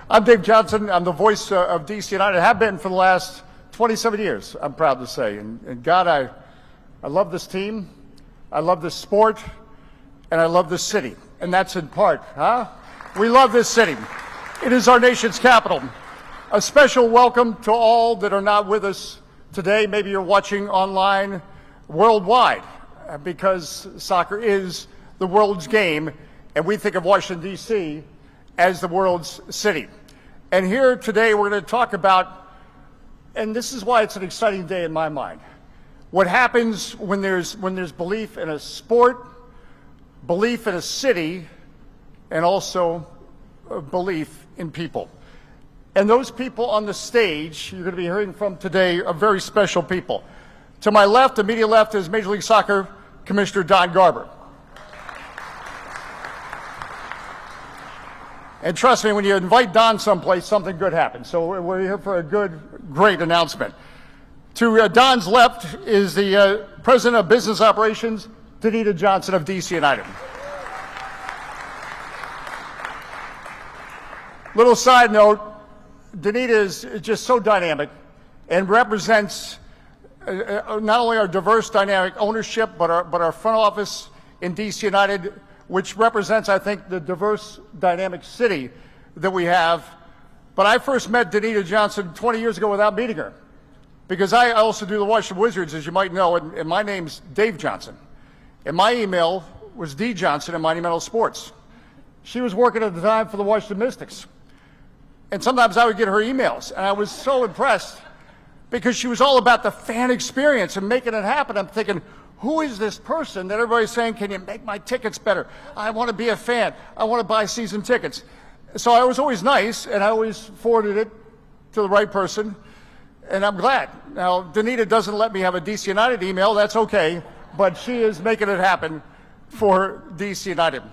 I'm Dave Johnson. I'm the voice of DC United. I have been for the last 27 years, I'm proud to say. And God, I love this team. I love this sport. And I love this city. And that's in part, huh? We love this city. It is our nation's capital. A special welcome to all that are not with us today. Maybe you're watching online worldwide because soccer is the world's game. And we think of Washington, D.C. as the world's city. And here today we're going to talk about, and this is why it's an exciting day in my mind, what happens when there's belief in a sport, belief in a city, and also belief in people. And those people on the stage you're going to be hearing from today are very special people. To my left, immediate left, is Major League Soccer Commissioner Don Garber. And trust me, when you invite Don someplace, something good happens. So we're here for a great announcement. To Don's left is the President of Business Operations, Danita Johnson of DC United. Little side note, Danita is just so dynamic and represents not only our diverse, dynamic ownership, but our front office in DC United, which represents, I think, the diverse, dynamic city that we have. But I first met Danita Johnson 20 years ago without meeting her, because I also do the Washington Wizards, as you might know, and my name's Dave Johnson. And my email was djohnson at Monumental Sports. She was working at the time for the Washington Mystics. And sometimes I would get her emails, and I was so impressed because she was all about the fan experience and making it happen. I'm thinking, who is this person that everybody's saying, can you make my tickets better? I want to be a fan. I want to buy season tickets. So I was always nice, and I always forwarded it to the right person, and I'm glad. Now, Danita doesn't let me have a DC United email. That's okay, but she is making it happen for DC United.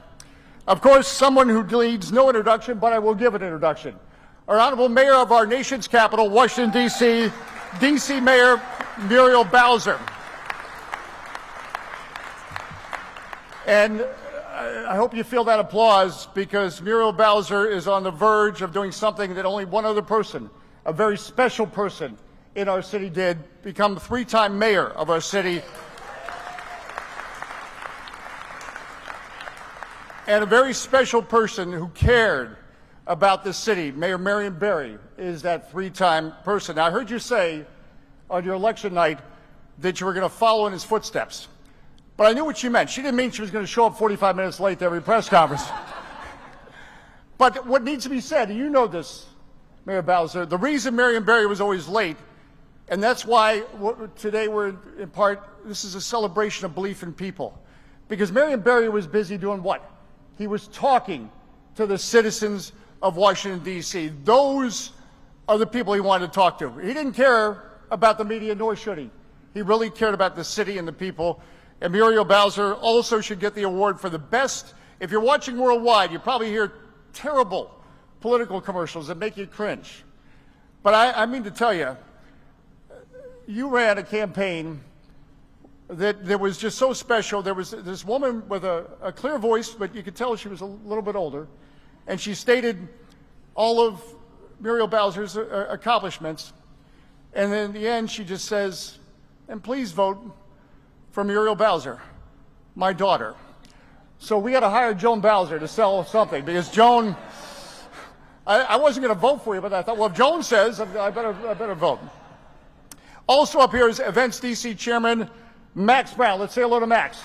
Of course, someone who needs no introduction, but I will give an introduction. Our Honorable Mayor of our nation's capital, Washington, D.C., D.C. Mayor Muriel Bowser. And I hope you feel that applause, because Muriel Bowser is on the verge of doing something that only one other person, a very special person in our city, did, become three-time mayor of our city. And a very special person who cared about this city, Mayor Marion Barry, is that three-time person. Now, I heard you say on your election night that you were going to follow in his footsteps. But I knew what she meant. She didn't mean she was going to show up 45 minutes late to every press conference. But what needs to be said, and you know this, Mayor Bowser, the reason Marion Barry was always late, and that's why today we're in part, this is a celebration of belief in people. Because Marion Barry was busy doing what? He was talking to the citizens of Washington, D.C. Those are the people he wanted to talk to. He didn't care about the media, nor should he. He really cared about the city and the people. And Muriel Bowser also should get the award for the best. If you're watching worldwide, you probably hear terrible political commercials that make you cringe. But I mean to tell you, you ran a campaign that was just so special. There was this woman with a clear voice, but you could tell she was a little bit older. And she stated all of Muriel Bowser's accomplishments. And then in the end, she just says, and please vote for Muriel Bowser, my daughter. So we had to hire Joan Bowser to sell something, because Joan, I wasn't going to vote for you, but I thought, well, if Joan says, I better vote. Also up here is Events DC Chairman Max Brown. Let's say hello to Max.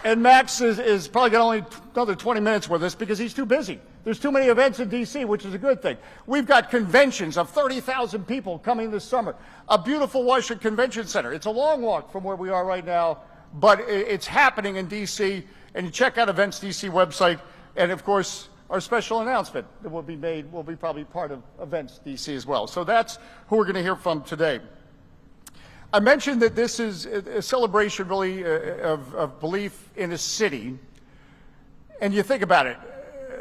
And Max is probably got only another 20 minutes with us because he's too busy. There's too many events in D.C., which is a good thing. We've got conventions of 30,000 people coming this summer. A beautiful Washington Convention Center. It's a long walk from where we are right now, but it's happening in D.C., and you check out Events DC website, and of course, our special announcement that will be made will be probably part of Events DC as well. So that's who we're going to hear from today. I mentioned that this is a celebration really of belief in a city. And you think about it,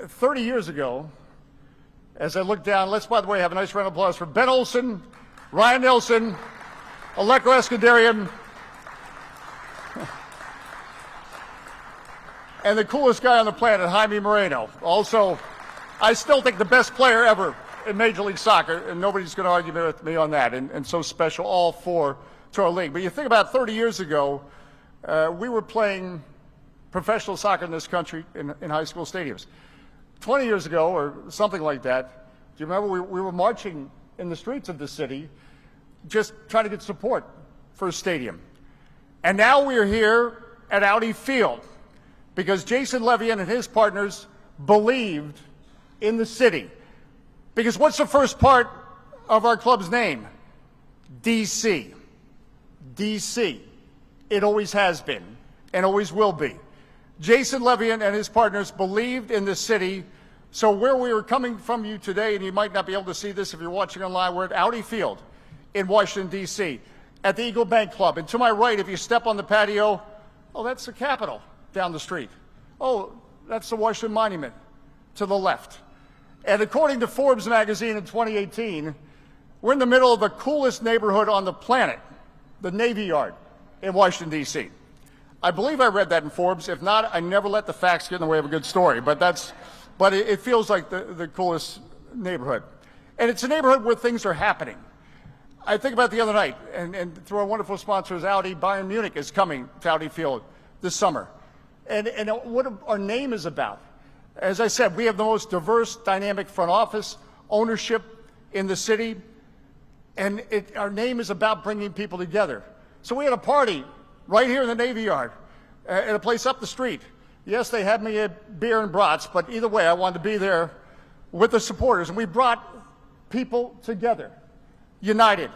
30 years ago, as I look down, let's, by the way, have a nice round of applause for Ben Olson, Ryan Nelson, Aleko Eskandarian, and the coolest guy on the planet, Jaime Moreno. Also, I still think the best player ever in Major League Soccer, and nobody's going to argue with me on that, and so special, all four to our league. But you think about 30 years ago, we were playing professional soccer in this country in high school stadiums. 20 years ago, or something like that, do you remember we were marching in the streets of the city just trying to get support for a stadium. And now we are here at Audi Field because Jason Levian and his partners believed in the city. Because what's the first part of our club's name? DC. DC. It always has been and always will be. Jason Levian and his partners believed in the city. So where we are coming from you today, and you might not be able to see this if you're watching online, we're at Audi Field in Washington, D.C., at the Eagle Bank Club. And to my right, if you step on the patio, oh, that's the Capitol down the street. Oh, that's the Washington Monument to the left. And according to Forbes magazine in 2018, we're in the middle of the coolest neighborhood on the planet, the Navy Yard in Washington, D.C. I believe I read that in Forbes. If not, I never let the facts get in the way of a good story. But it feels like the coolest neighborhood. And it's a neighborhood where things are happening. I think about the other night, and through our wonderful sponsors, Audi, Bayern Munich is coming to Audi Field this summer. And what our name is about. As I said, we have the most diverse, dynamic front office, ownership in the city, and our name is about bringing people together. So we had a party right here in the Navy Yard at a place up the street. Yes, they had me a beer and brats, but either way, I wanted to be there with the supporters, and we brought people together. United.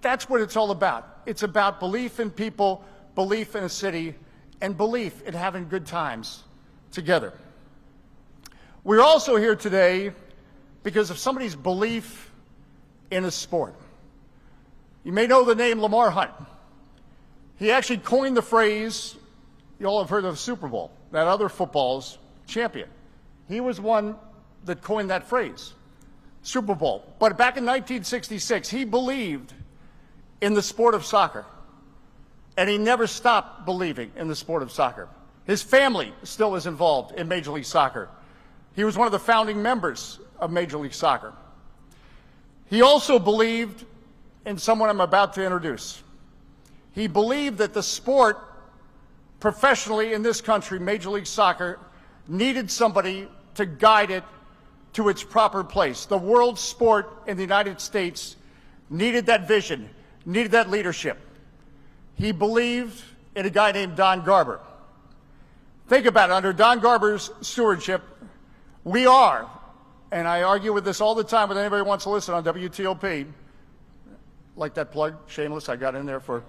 That's what it's all about. It's about belief in people, belief in a city, and belief in having good times together. We're also here today because of somebody's belief in a sport. You may know the name Lamar Hunt. He actually coined the phrase, you all have heard of Super Bowl, that other football's champion. He was one that coined that phrase. Super Bowl. But back in 1966, he believed in the sport of soccer. And he never stopped believing in the sport of soccer. His family still is involved in Major League Soccer. He was one of the founding members of Major League Soccer. He also believed in someone I'm about to introduce. He believed that the sport professionally in this country, Major League Soccer, needed somebody to guide it to its proper place. The world sport in the United States needed that vision, needed that leadership. He believed in a guy named Don Garber. Think about it, under Don Garber's stewardship, we are, and I argue with this all the time with anybody who wants to listen on WTOP, like that plug, shameless, I got in there for,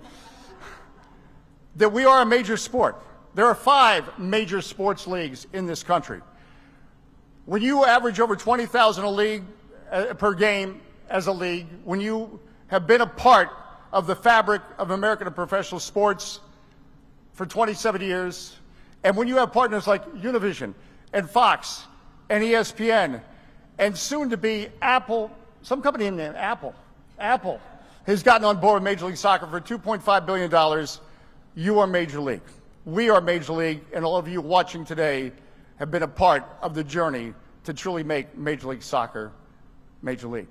that we are a major sport. There are 5 major sports leagues in this country. When you average over 20,000 a league per game as a league, when you have been a part of the fabric of American and professional sports for 27 years, and when you have partners like Univision and Fox and ESPN and soon to be Apple, some company named Apple has gotten on board with Major League Soccer for $2.5 billion, you are Major League. We are Major League, and all of you watching today have been a part of the journey to truly make Major League Soccer Major League.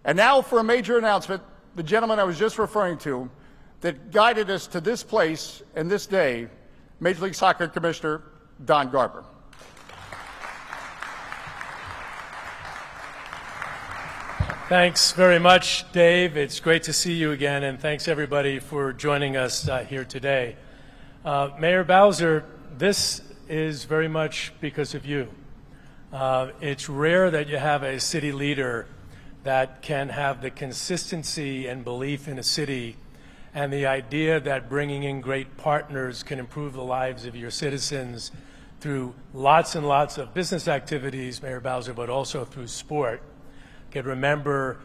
And now for a major announcement, the gentleman I was just referring to that guided us to this place and this day, Major League Soccer Commissioner Don Garber. Thanks very much, Dave. It's great to see you again, and thanks everybody for joining us here today. Mayor Bowser, this is very much because of you. It's rare that you have a city leader that can have the consistency and belief in a city and the idea that bringing in great partners can improve the lives of your citizens through lots and lots of business activities, Mayor Bowser, but also through sport. I can remember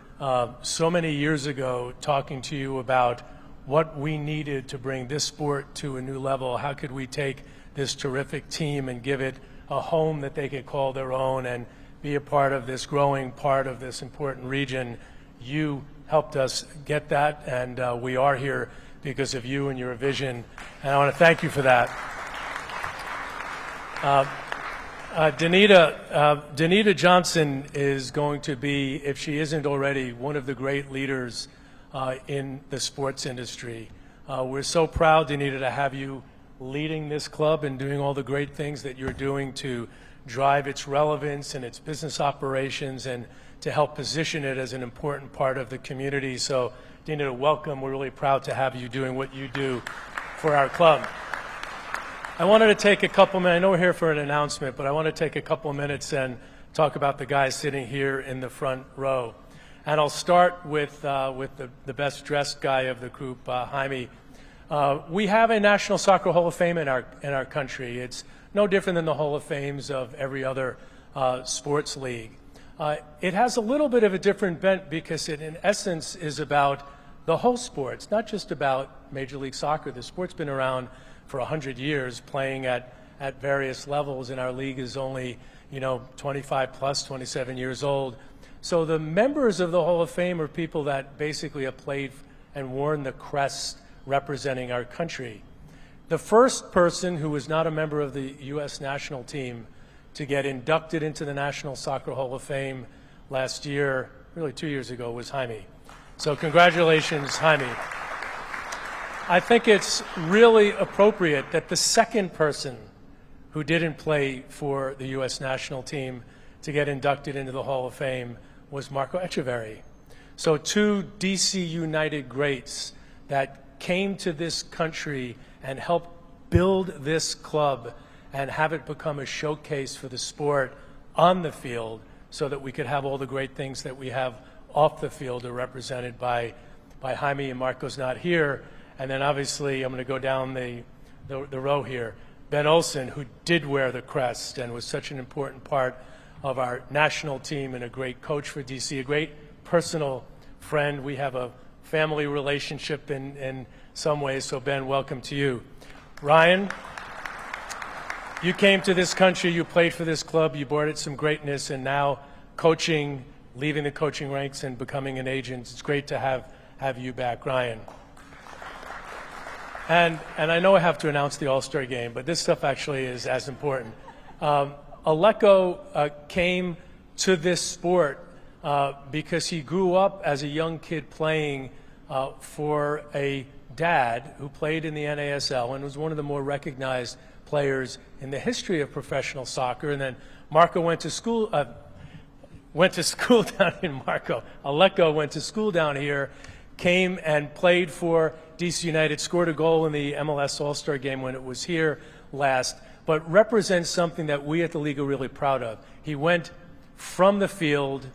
so many years ago talking to you about what we needed to bring this sport to a new level. How could we take this terrific team and give it a home that they could call their own and be a part of this growing part of this important region. You helped us get that, and we are here because of you and your vision, and I want to thank you for that. Danita Johnson is going to be, if she isn't already, one of the great leaders in the sports industry. We're so proud, Danita, to have you leading this club and doing all the great things that you're doing to drive its relevance and its business operations and to help position it as an important part of the community. So, Danita, welcome. We're really proud to have you doing what you do for our club. I wanted to take a couple minutes. I know we're here for an announcement, but I want to take a couple minutes and talk about the guys sitting here in the front row. And I'll start with the best dressed guy of the group, Jaime. We have a National Soccer Hall of Fame in our country. It's no different than the Hall of Fames of every other sports league. It has a little bit of a different bent because it, in essence, is about the whole sport. It's not just about Major League Soccer. The sport's been around for 100 years, playing at various levels, and our league is only, 25 plus, 27 years old. So the members of the Hall of Fame are people that basically have played and worn the crest representing our country. The first person who was not a member of the U.S. national team to get inducted into the National Soccer Hall of Fame last year, really 2 years ago, was Jaime. So congratulations, Jaime. I think it's really appropriate that the second person who didn't play for the U.S. national team to get inducted into the Hall of Fame was Marco Echeverri. So two D.C. United greats that came to this country and helped build this club and have it become a showcase for the sport on the field so that we could have all the great things that we have off the field are represented by Jaime, and Marco's not here. And then obviously I'm going to go down the row here. Ben Olsen, who did wear the crest and was such an important part of our national team and a great coach for DC, a great personal friend. We have a family relationship in some ways, so Ben, welcome to you. Ryan, you came to this country, you played for this club, you brought it some greatness, and now coaching, leaving the coaching ranks and becoming an agent. It's great to have you back, Ryan. And I know I have to announce the All-Star game, but this stuff actually is as important. Aleko came to this sport because he grew up as a young kid playing for a dad who played in the NASL and was one of the more recognized players in the history of professional soccer. And then Marco went to school down in Aleko went to school down here, came and played for DC United, scored a goal in the MLS All-Star game when it was here last, but represents something that we at the league are really proud of. He went from the field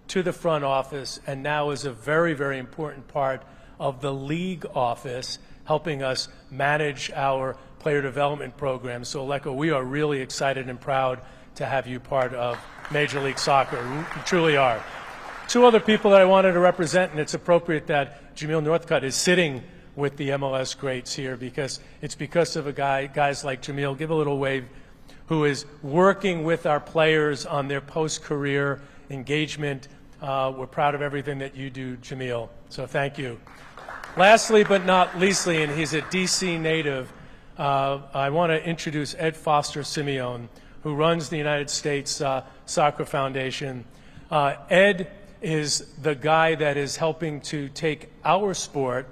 to the front office and now is a very, very important part of the league office, helping us manage our player development program. So, Aleko, we are really excited and proud to have you part of Major League Soccer. We truly are. Two other people that I wanted to represent, and it's appropriate that Jamil Northcutt is sitting with the MLS greats here because it's because of guys like Jamil, give a little wave, who is working with our players on their post-career engagement. We're proud of everything that you do, Jamil, so thank you. Lastly but not leastly, and he's a DC native, I want to introduce Ed Foster Simeone, who runs the United States Soccer Foundation. Ed is the guy that is helping to take our sport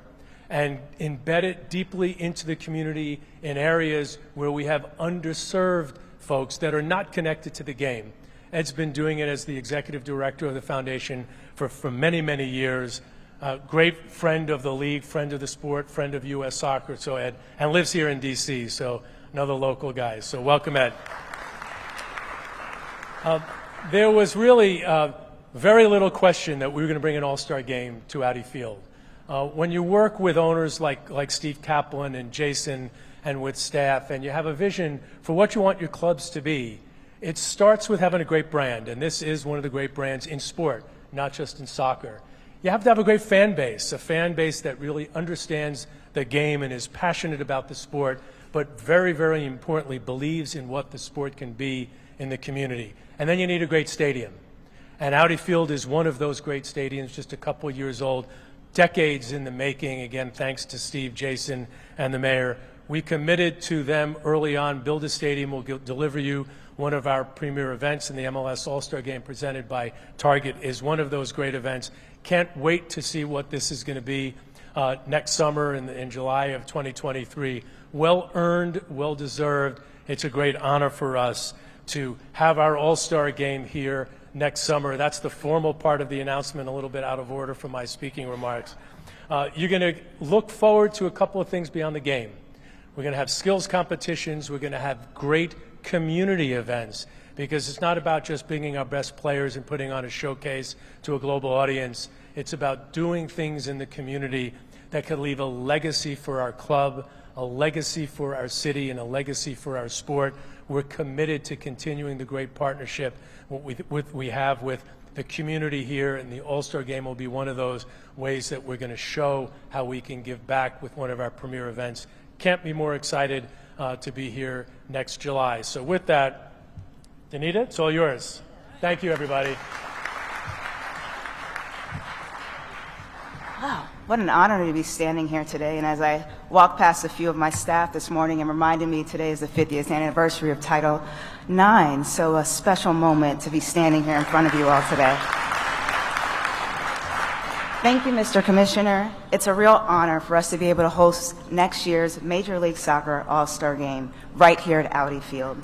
and embed it deeply into the community in areas where we have underserved folks that are not connected to the game. Ed's been doing it as the executive director of the foundation for many, many years. Great friend of the league, friend of the sport, friend of U.S. Soccer, so Ed, and lives here in D.C., so another local guy. So welcome, Ed. There was really very little question that we were going to bring an all-star game to Audi Field. When you work with owners like Steve Kaplan and Jason and with staff, and you have a vision for what you want your clubs to be, it starts with having a great brand, and this is one of the great brands in sport, not just in soccer. You have to have a great fan base, a fan base that really understands the game and is passionate about the sport, but very, very importantly, believes in what the sport can be in the community. And then you need a great stadium. And Audi Field is one of those great stadiums, just a couple years old, decades in the making, again, thanks to Steve, Jason, and the mayor, We committed to them early on, build a stadium, we'll deliver you one of our premier events, and the MLS All-Star Game presented by Target is one of those great events. Can't wait to see what this is going to be next summer in July of 2023. Well earned, well deserved. It's a great honor for us to have our All-Star Game here next summer. That's the formal part of the announcement, a little bit out of order from my speaking remarks. You're going to look forward to a couple of things beyond the game. We're going to have skills competitions. We're going to have great community events, because it's not about just bringing our best players and putting on a showcase to a global audience. It's about doing things in the community that can leave a legacy for our club, a legacy for our city, and a legacy for our sport. We're committed to continuing the great partnership we have with the community here, and the All-Star Game will be one of those ways that we're going to show how we can give back with one of our premier events. Can't be more excited to be here next July. So with that, Danita, it's all yours. Thank you, everybody. Wow, what an honor to be standing here today. And as I walk past a few of my staff this morning, and reminded me today is the 50th anniversary of Title IX, so a special moment to be standing here in front of you all today. Thank you, Mr. Commissioner. It's a real honor for us to be able to host next year's Major League Soccer All-Star Game right here at Audi Field.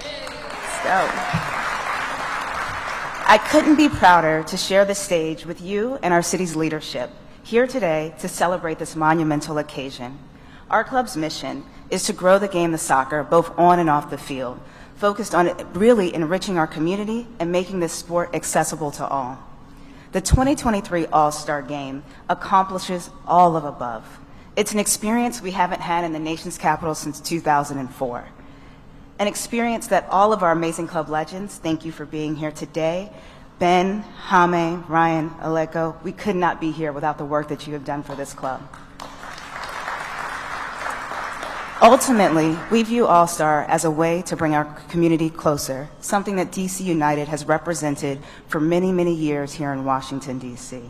So, I couldn't be prouder to share the stage with you and our city's leadership here today to celebrate this monumental occasion. Our club's mission is to grow the game of soccer both on and off the field, focused on really enriching our community and making this sport accessible to all. The 2023 All-Star Game accomplishes all of above. It's an experience we haven't had in the nation's capital since 2004. An experience that all of our amazing club legends, thank you for being here today. Ben, Jaime, Ryan, Aleko, we could not be here without the work that you have done for this club. Ultimately, we view All-Star as a way to bring our community closer, something that DC United has represented for many, many years here in Washington, D.C.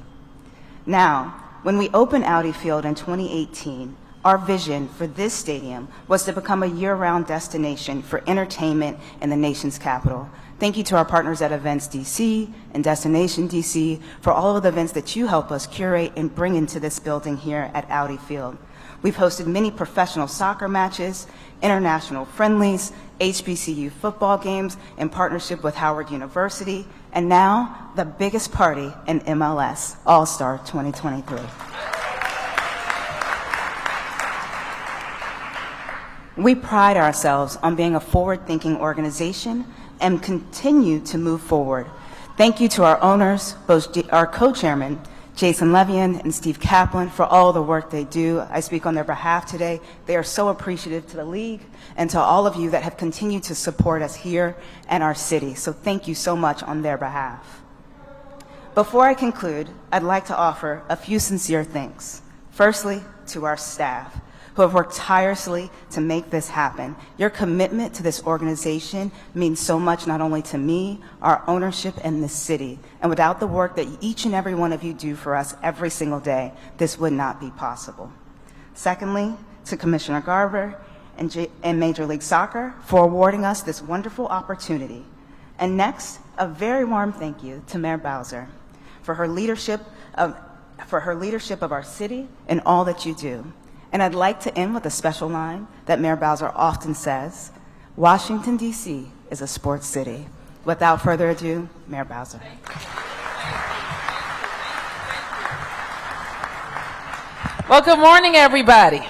Now, when we opened Audi Field in 2018, our vision for this stadium was to become a year-round destination for entertainment in the nation's capital. Thank you to our partners at Events DC and Destination DC for all of the events that you help us curate and bring into this building here at Audi Field. We've hosted many professional soccer matches, international friendlies, HBCU football games in partnership with Howard University, and now the biggest party in MLS, All-Star 2023. We pride ourselves on being a forward-thinking organization and continue to move forward. Thank you to our owners, both our co-chairman, Jason Levian and Steve Kaplan, for all the work they do. I speak on their behalf today. They are so appreciative to the league and to all of you that have continued to support us here and our city. So thank you so much on their behalf. Before I conclude, I'd like to offer a few sincere thanks. Firstly, to our staff, who have worked tirelessly to make this happen. Your commitment to this organization means so much, not only to me, our ownership, and the city. And without the work that each and every one of you do for us every single day, this would not be possible. Secondly, to Commissioner Garber and Major League Soccer for awarding us this wonderful opportunity. And next, a very warm thank you to Mayor Bowser for her leadership of our city and all that you do. And I'd like to end with a special line that Mayor Bowser often says: Washington, D.C. is a sports city. Without further ado, Mayor Bowser. Well, good morning, everybody.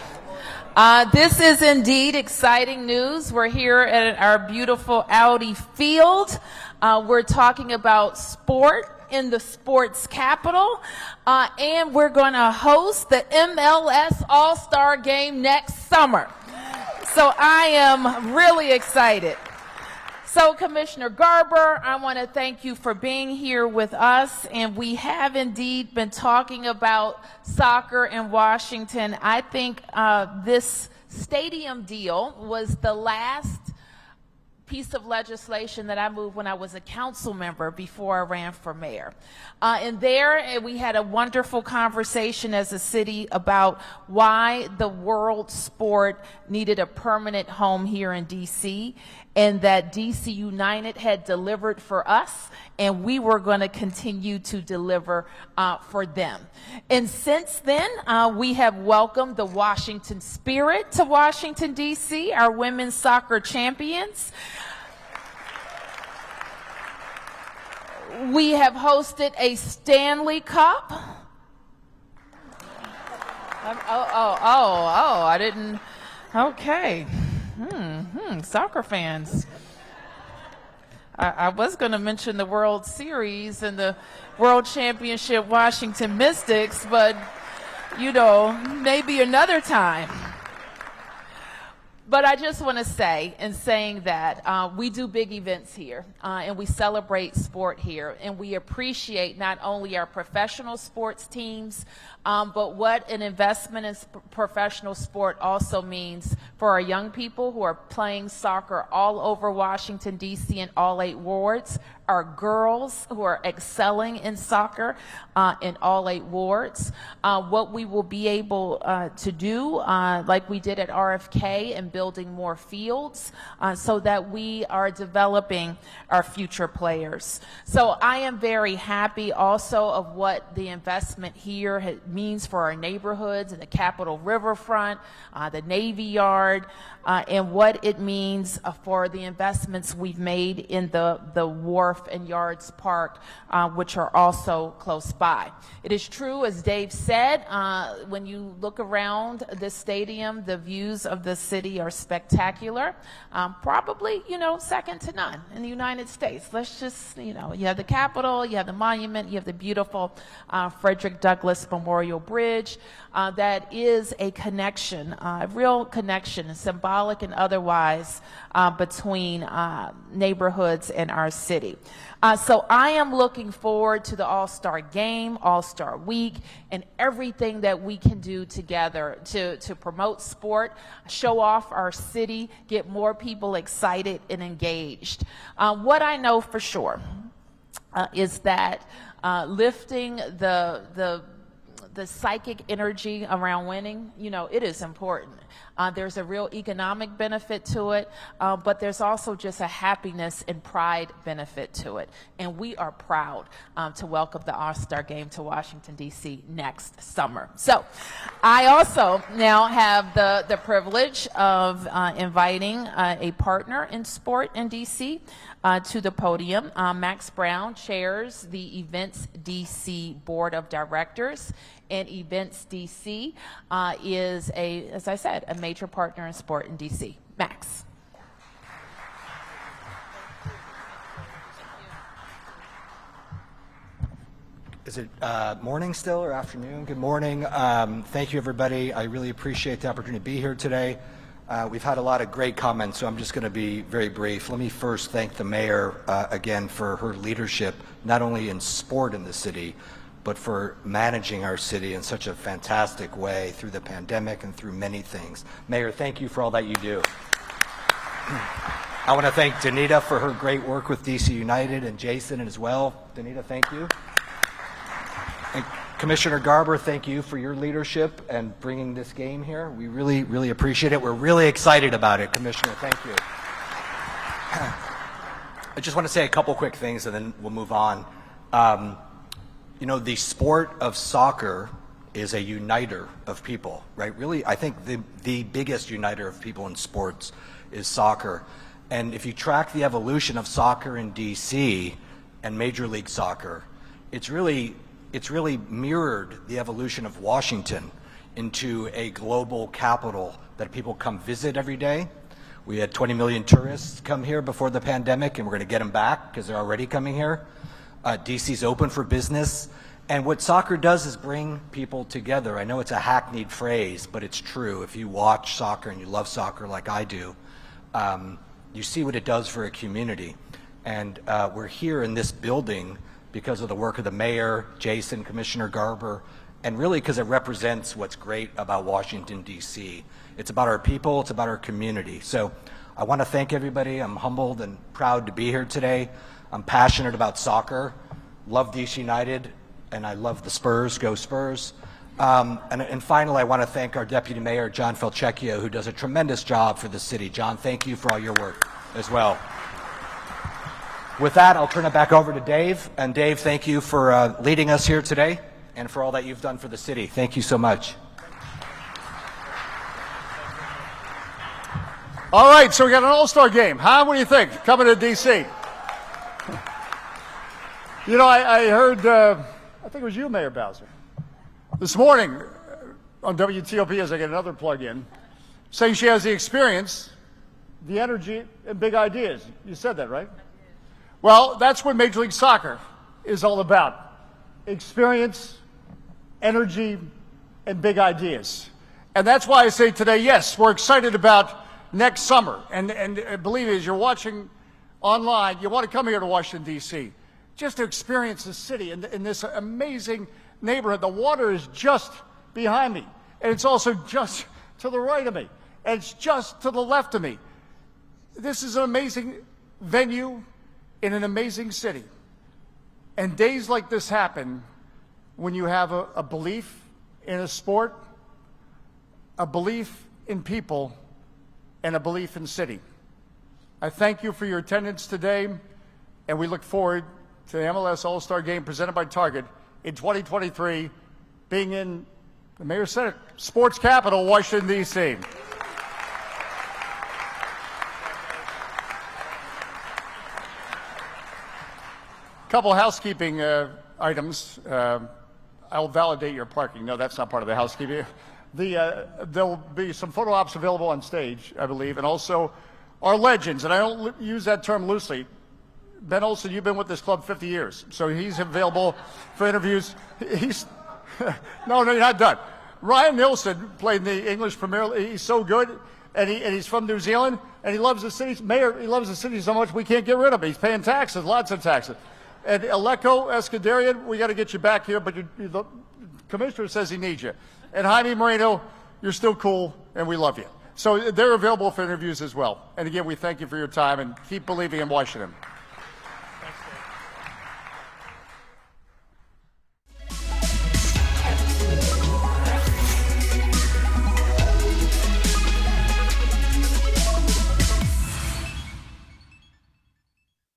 This is indeed exciting news. We're here at our beautiful Audi Field. We're talking about sport in the sports capital, and we're going to host the MLS All-Star Game next summer. So I am really excited. So Commissioner Garber, I want to thank you for being here with us, and we have indeed been talking about soccer in Washington. I think this stadium deal was the last piece of legislation that I moved when I was a council member before I ran for mayor. And there we had a wonderful conversation as a city about why the world sport needed a permanent home here in DC, and that DC United had delivered for us, and we were going to continue to deliver for them. And since then, we have welcomed the Washington Spirit to Washington, D.C., our women's soccer champions. We have hosted a Stanley Cup. I didn't. Okay. Soccer fans. I was going to mention the World Series and the World Championship Washington Mystics, but, you know, maybe another time. But I just want to say, in saying that, we do big events here, and we celebrate sport here, and we appreciate not only our professional sports teams, but what an investment in professional sport also means for our young people who are playing soccer all over Washington, D.C. in all 8 wards, our girls who are excelling in soccer in all 8 wards, what we will be able to do, like we did at RFK, and building more fields so that we are developing our future players. So I am very happy also of what the investment here means for our neighborhoods and the Capitol Riverfront, the Navy Yard, and what it means for the investments we've made in the Wharf and Yards Park, which are also close by. It is true, as Dave said, when you look around the stadium, the views of the city are spectacular. Probably, you know, second to none in the United States. Let's just, you know, you have the Capitol, you have the monument, you have the beautiful Frederick Douglass Memorial Bridge. That is a connection, a real connection, symbolic and otherwise, between neighborhoods and our city. So I am looking forward to the All-Star Game, All-Star Week, and everything that we can do together to promote sport, show off our city, get more people excited and engaged. What I know for sure is that lifting the psychic energy around winning, you know, it is important. There's a real economic benefit to it, but there's also just a happiness and pride benefit to it. And we are proud to welcome the All-Star Game to Washington, D.C. next summer. So I also now have the privilege of inviting a partner in sport in D.C. To the podium. Max Brown chairs the Events DC Board of Directors, and Events DC is as I said, a major partner in sport in DC. Max. Is it morning still or afternoon? Good morning. Thank you, everybody. I really appreciate the opportunity to be here today. We've had a lot of great comments, so I'm just going to be very brief. Let me first thank the mayor again for her leadership, not only in sport in the city, but for managing our city in such a fantastic way through the pandemic and through many things. Mayor, thank you for all that you do. I want to thank Danita for her great work with DC United, and Jason as well. Danita, thank you. And Commissioner Garber, thank you for your leadership and bringing this game here. We really, really appreciate it. We're really excited about it, Commissioner. Thank you. I just want to say a couple quick things and then we'll move on. You know, the sport of soccer is a uniter of people, right? Really, I think the biggest uniter of people in sports is soccer. And if you track the evolution of soccer in DC and Major League Soccer, it's really mirrored the evolution of Washington into a global capital that people come visit every day. We had 20 million tourists come here before the pandemic, and we're going to get them back because they're already coming here. DC's open for business. And what soccer does is bring people together. I know it's a hackneyed phrase, but it's true. If you watch soccer and you love soccer like I do, you see what it does for a community. And we're here in this building because of the work of the mayor, Jason, Commissioner Garber, and really because it represents what's great about Washington, D.C. It's about our people, it's about our community. So I want to thank everybody. I'm humbled and proud to be here today. I'm passionate about soccer, love DC United, and I love the Spurs. Go Spurs. And finally, I want to thank our Deputy Mayor, John Felchecchio, who does a tremendous job for the city. John, thank you for all your work as well. With that, I'll turn it back over to Dave. And Dave, thank you for leading us here today and for all that you've done for the city. Thank you so much. All right, so we got an all-star game. Huh? What do you think? Coming to D.C. You know, I heard, I think it was you, Mayor Bowser, this morning on WTOP, as I get another plug in, saying she has the experience, the energy, and big ideas. You said that, right? Well, that's what Major League Soccer is all about. Experience, energy, and big ideas. And that's why I say today, yes, we're excited about next summer. And believe me, as you're watching online, you want to come here to Washington, D.C., just to experience the city in this amazing neighborhood. The water is just behind me, and it's also just to the right of me, and it's just to the left of me. This is an amazing venue in an amazing city. And days like this happen when you have a belief in a sport, a belief in people, and a belief in city. I thank you for your attendance today, and we look forward to the MLS All-Star Game presented by Target in 2023, being in the Mayor's Senate Sports Capital, Washington, D.C. Couple housekeeping items. I'll validate your parking. No, that's not part of the housekeeping. There'll be some photo ops available on stage, I believe, and also our legends, and I don't use that term loosely. Ben Olsen, you've been with this club 50 years, so he's available for interviews. No, you're not done. Ryan Nilsson played in the English Premier League. He's so good, and he's from New Zealand, and he loves the city. Mayor, he loves the city so much we can't get rid of him. He's paying taxes, lots of taxes. And Aleko Escuderian, we got to get you back here, but the commissioner says he needs you. And Jaime Moreno, you're still cool, and we love you. So they're available for interviews as well. And again, we thank you for your time, and keep believing in Washington.